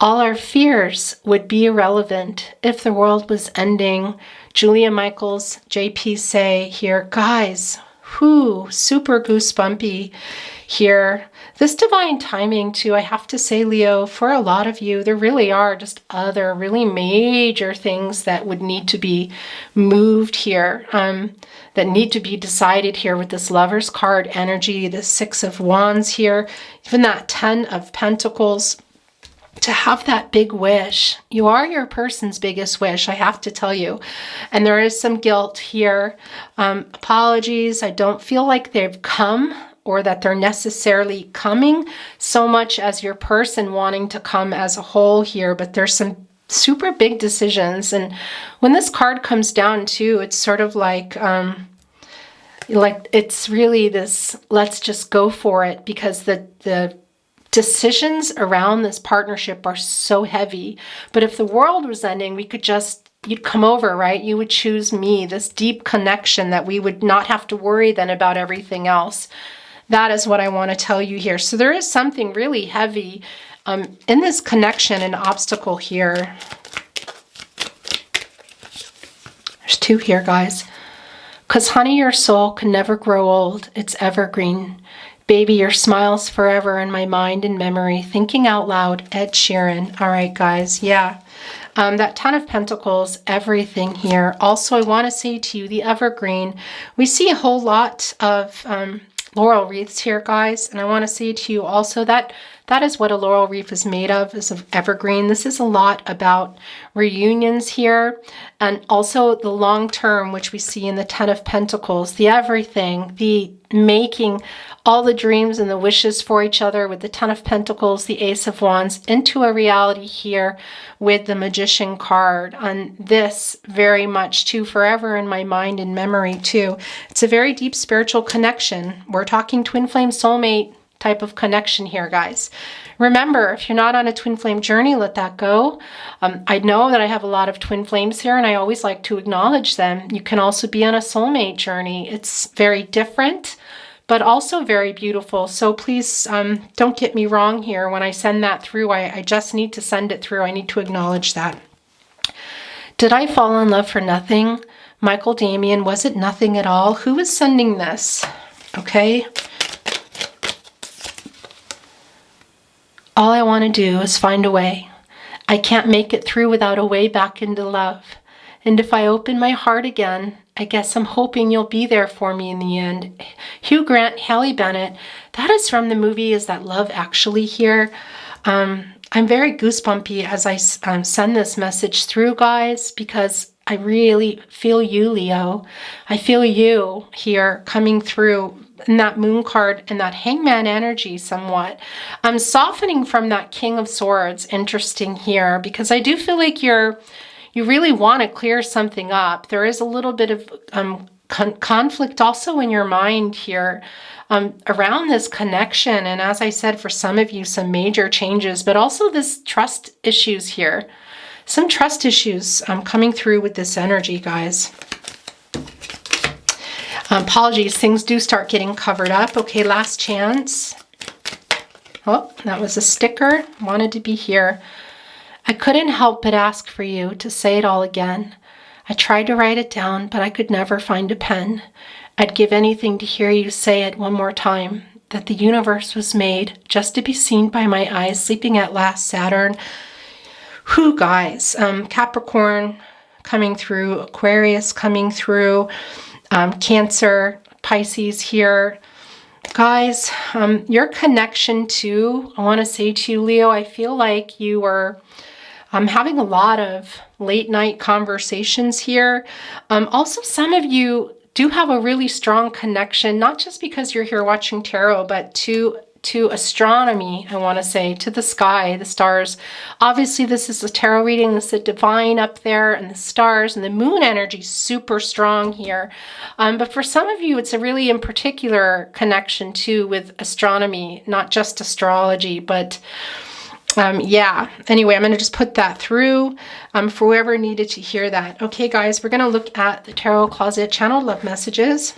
All our fears would be irrelevant if the world was ending. Julia Michaels, JP say here, guys, super goosebumpy here. This divine timing too, I have to say, Leo, for a lot of you, there really are just other really major things that would need to be moved here, that need to be decided here with this Lover's card energy, the Six of Wands here, even that Ten of Pentacles. To have that big wish. You are your person's biggest wish, I have to tell you. And there is some guilt here. Apologies, I don't feel like they've come or that they're necessarily coming so much as your person wanting to come as a whole here, but there's some super big decisions. And when this card comes down too, it's sort of like it's really this, let's just go for it, because the decisions around this partnership are so heavy. But if the world was ending, we could just, you'd come over, right? You would choose me, this deep connection that we would not have to worry then about everything else. That is what I want to tell you here. So there is something really heavy in this connection, an obstacle here. There's two here, guys. Because honey, your soul can never grow old. It's evergreen. Baby, your smile's forever in my mind and memory. Thinking out loud, Ed Sheeran. All right, guys. Yeah. That Ten of Pentacles, everything here. Also, I want to say to you, the evergreen. We see a whole lot of laurel wreaths here, guys. And I want to say to you also that that is what a laurel wreath is made of, is of evergreen. This is a lot about reunions here, and also the long term, which we see in the Ten of Pentacles, the everything, the making all the dreams and the wishes for each other with the Ten of Pentacles, the Ace of Wands, into a reality here with the Magician card. And this very much too, forever in my mind and memory too. It's a very deep spiritual connection. We're talking twin flame soulmate type of connection here, guys. Remember, if you're not on a twin flame journey, let that go. I know that I have a lot of twin flames here, and I always like to acknowledge them. You can also be on a soulmate journey. It's very different, but also very beautiful. So please don't get me wrong here. When I send that through, I just need to send it through. I need to acknowledge that. Did I fall in love for nothing? Michael Damian, was it nothing at all? Who is sending this? Okay. All I want to do is find a way. I can't make it through without a way back into love. And if I open my heart again, I guess I'm hoping you'll be there for me in the end. Hugh Grant, Hallie Bennett, that is from the movie Is That Love Actually here. I'm very goosebumpy as I send this message through, guys, because I really feel you, Leo. I feel you here coming through in that Moon card and that Hangman energy somewhat. I'm softening from that King of Swords. Interesting here, because I do feel like you really want to clear something up. There is a little bit of conflict also in your mind here around this connection. And as I said, for some of you, some major changes, but also this trust issues here. Some trust issues coming through with this energy, guys. Apologies, things do start getting covered up. Okay, last chance. Oh, that was a sticker. Wanted to be here. I couldn't help but ask for you to say it all again. I tried to write it down, but I could never find a pen. I'd give anything to hear you say it one more time, that the universe was made just to be seen by my eyes, sleeping at last, Saturn. Whew, guys. Capricorn coming through, Aquarius coming through, Cancer, Pisces here. Guys, your connection to, I want to say to you, Leo, I feel like you are having a lot of late night conversations here. Also, some of you do have a really strong connection, not just because you're here watching tarot, but to to astronomy, I want to say, to the sky, the stars. Obviously, this is a tarot reading. This is the divine up there and the stars and the moon energy, super strong here. But for some of you, it's a really in particular connection too with astronomy, not just astrology, but yeah. Anyway, I'm going to just put that through for whoever needed to hear that. Okay, guys, we're going to look at the Tarot Closet channeled love messages,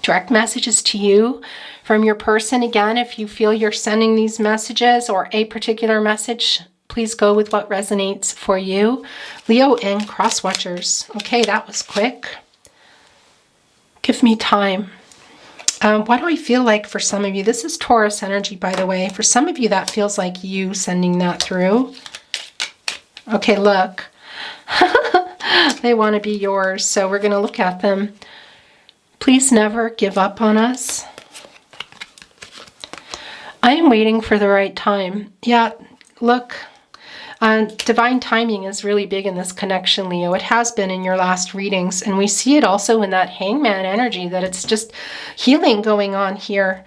direct messages to you from your person. Again, if you feel you're sending these messages or a particular message, please go with what resonates for you. Leo and cross watchers. Okay, that was quick. Give me time. What do I feel like for some of you? This is Taurus energy, by the way. For some of you, that feels like you sending that through. Okay, look. They want to be yours, so we're going to look at them. Please never give up on us. I am waiting for the right time. Yeah, look. Divine timing is really big in this connection, Leo. It has been in your last readings, and we see it also in that hangman energy, that it's just healing going on here.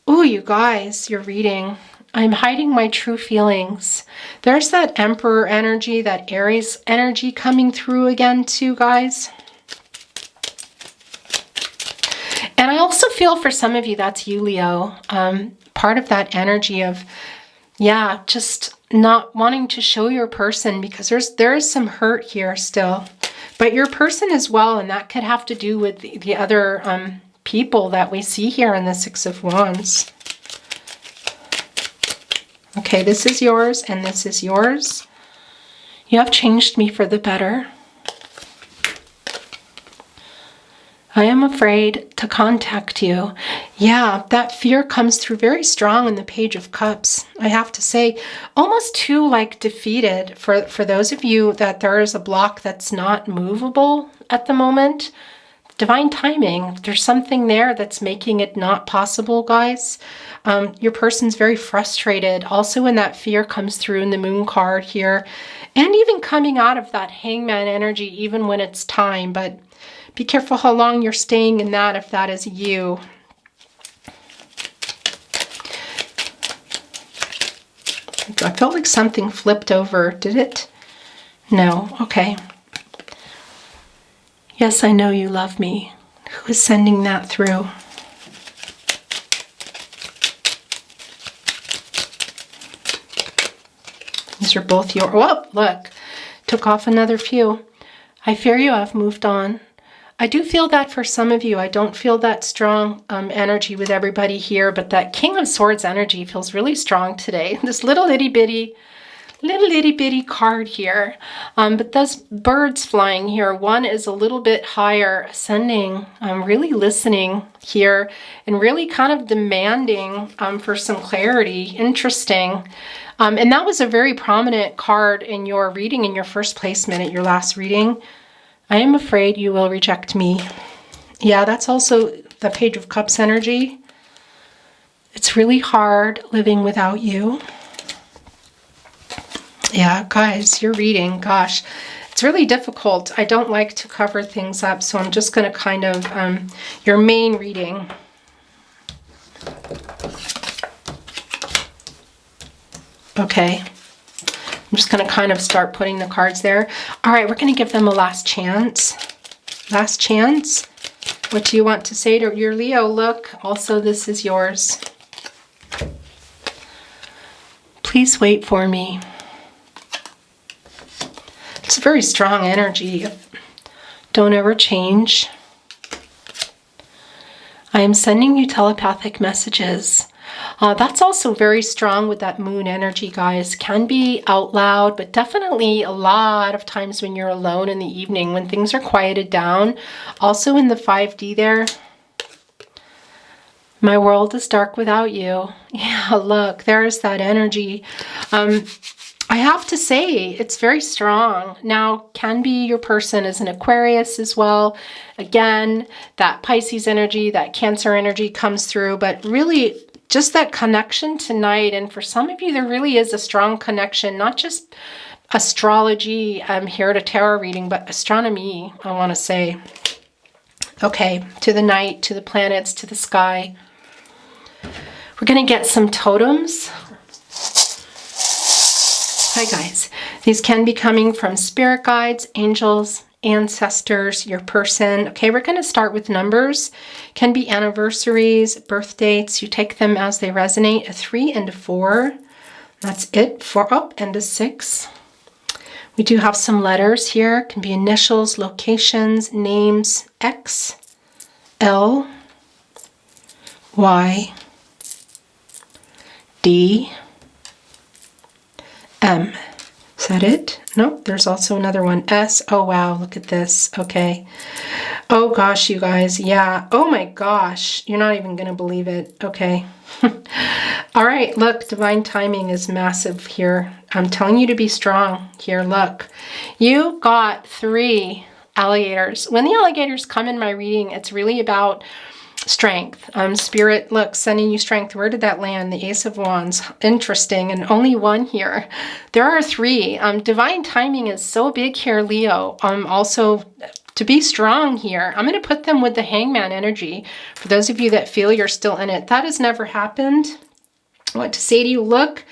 Ooh, you guys, you're reading. I'm hiding my true feelings. There's that Emperor energy, that Aries energy coming through again too, guys. And I also feel for some of you, that's you, Leo. Part of that energy of, yeah, just not wanting to show your person because there is some hurt here still. But your person as well, and that could have to do with the other people that we see here in the Six of Wands. Okay, this is yours and this is yours. You have changed me for the better. I am afraid to contact you. Yeah, that fear comes through very strong in the Page of Cups. I have to say, almost too like defeated for those of you that there is a block that's not movable at the moment. Divine timing, there's something there that's making it not possible, guys. Your person's very frustrated. Also, when that fear comes through in the Moon card here, and even coming out of that hangman energy, even when it's time, but be careful how long you're staying in that if that is you. I felt like something flipped over. Did it? No. Okay. Yes, I know you love me. Who is sending that through? These are both your... Oh, look. Took off another few. I fear you have moved on. I do feel that for some of you. I don't feel that strong energy with everybody here, but that King of Swords energy feels really strong today. This little itty bitty card here. But those birds flying here, one is a little bit higher ascending, really listening here and really kind of demanding for some clarity. Interesting. And that was a very prominent card in your reading, in your first placement at your last reading. I am afraid you will reject me. Yeah, that's also the Page of Cups energy. It's really hard living without you. Yeah, guys, you're reading. Gosh, it's really difficult. I don't like to cover things up, so I'm just going to kind of, your main reading. Okay. I'm just going to kind of start putting the cards there. All right, we're going to give them a last chance. Last chance. What do you want to say to your Leo? Look, also this is yours. Please wait for me. It's a very strong energy. Don't ever change. I am sending you telepathic messages. That's also very strong with that moon energy, guys. Can be out loud, but definitely a lot of times when you're alone in the evening, when things are quieted down. Also in the 5D there. My world is dark without you. Yeah, look, there's that energy. I have to say, it's very strong. Now, can be your person is an Aquarius as well. Again, that Pisces energy, that Cancer energy comes through, but really just that connection tonight. And for some of you, there really is a strong connection, not just astrology. I'm here at a tarot reading, but astronomy, I want to say. Okay, to the night, to the planets, to the sky. We're going to get some totems. Hi guys. These can be coming from spirit guides, angels, ancestors, your person. Okay, we're going to start with numbers. Can be anniversaries, birth dates. You take them as they resonate. A 3 and a 4. That's it. 4 up and a 6. We do have some letters here. Can be initials, locations, names. X, L, Y, D, M. Is that it? Nope, there's also another one. S. Oh, wow, look at this. Okay. Oh, gosh, you guys. Yeah. Oh, my gosh. You're not even going to believe it. Okay. All right, look, divine timing is massive here. I'm telling you to be strong here. Look, you got 3 alligators. When the alligators come in my reading, it's really about strength. Spirit, look, sending you strength. Where did that land? The Ace of Wands. Interesting. And only 1 here. There are 3. Divine timing is so big here, Leo. Also, to be strong here. I'm going to put them with the Hangman energy. For those of you that feel you're still in it, that has never happened. I want to say to you, look,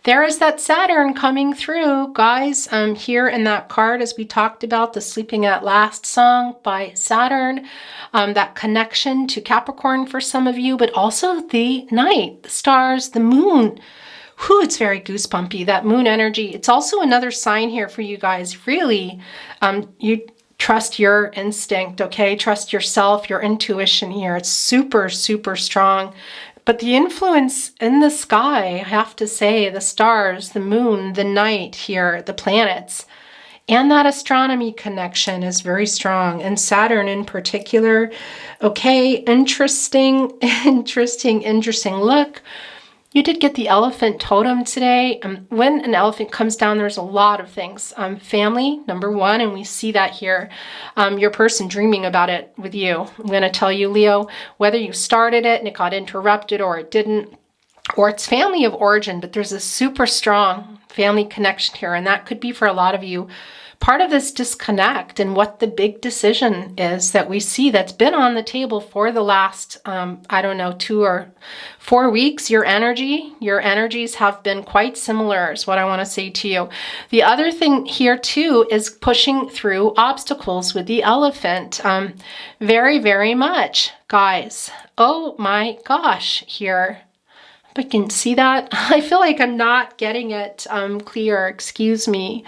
there is that Saturn coming through, guys. Here in that card, as we talked about, the Sleeping at Last song by Saturn. That connection to Capricorn for some of you, but also the night, the stars, the moon. Whew, it's very goosebumpy, that moon energy. It's also another sign here for you guys. Really, you trust your instinct, okay? Trust yourself, your intuition here. It's super, super strong. But the influence in the sky, I have to say, the stars, the moon, the night here, the planets, and that astronomy connection is very strong. And Saturn in particular. Okay, interesting. Look, you did get the elephant totem today. When an elephant comes down, there's a lot of things. Family, number 1, and we see that here. Your person dreaming about it with you. I'm going to tell you, Leo, whether you started it and it got interrupted or it didn't, or it's family of origin, but there's a super strong family connection here, and that could be for a lot of you part of this disconnect and what the big decision is that we see that's been on the table for the last, I don't know, 2 or 4 weeks. Your energies have been quite similar is what I want to say to you. The other thing here too is pushing through obstacles with the elephant. Very, very much, guys. Oh my gosh, here. I can see that. I feel like I'm not getting it clear, excuse me.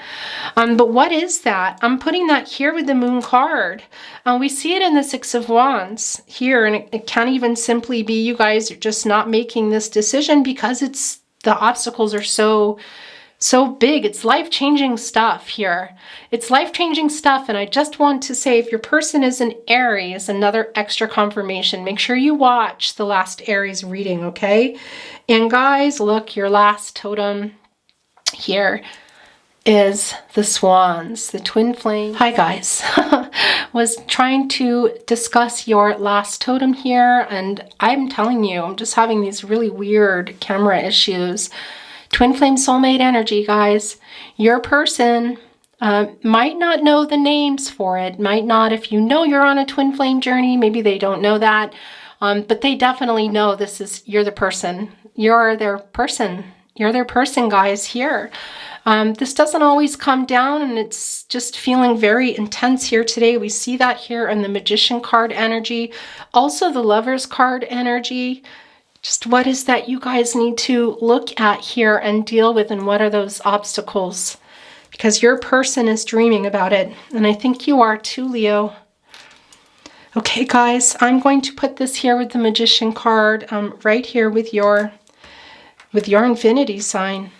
But what is that? I'm putting that here with the moon card. We see it in the 6 of Wands here, and it can't even simply be you guys are just not making this decision because the obstacles are so big. It's life-changing stuff here. It's life-changing stuff, and I just want to say if your person is an Aries, another extra confirmation, make sure you watch the last Aries reading, okay? And guys, look, your last totem here is the swans, the twin flame. Hi guys, was trying to discuss your last totem here, and I'm telling you, I'm just having these really weird camera issues. Twin flame soulmate energy, guys. Your person might not know the names for it, might not, if you know you're on a twin flame journey, maybe they don't know that, but they definitely know you're the person. You're their person. You're their person, guys, here. This doesn't always come down, and it's just feeling very intense here today. We see that here in the Magician card energy, also the Lovers card energy. Just what is that you guys need to look at here and deal with, and what are those obstacles? Because your person is dreaming about it, and I think you are too, Leo. Okay, guys, I'm going to put this here with the Magician card, right here with your infinity sign.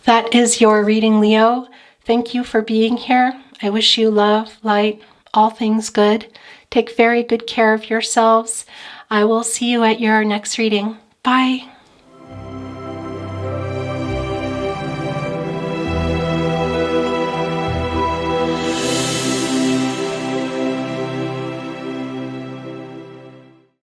That is your reading, Leo. Thank you for being here. I wish you love, light, all things good. Take very good care of yourselves. I will see you at your next reading. Bye.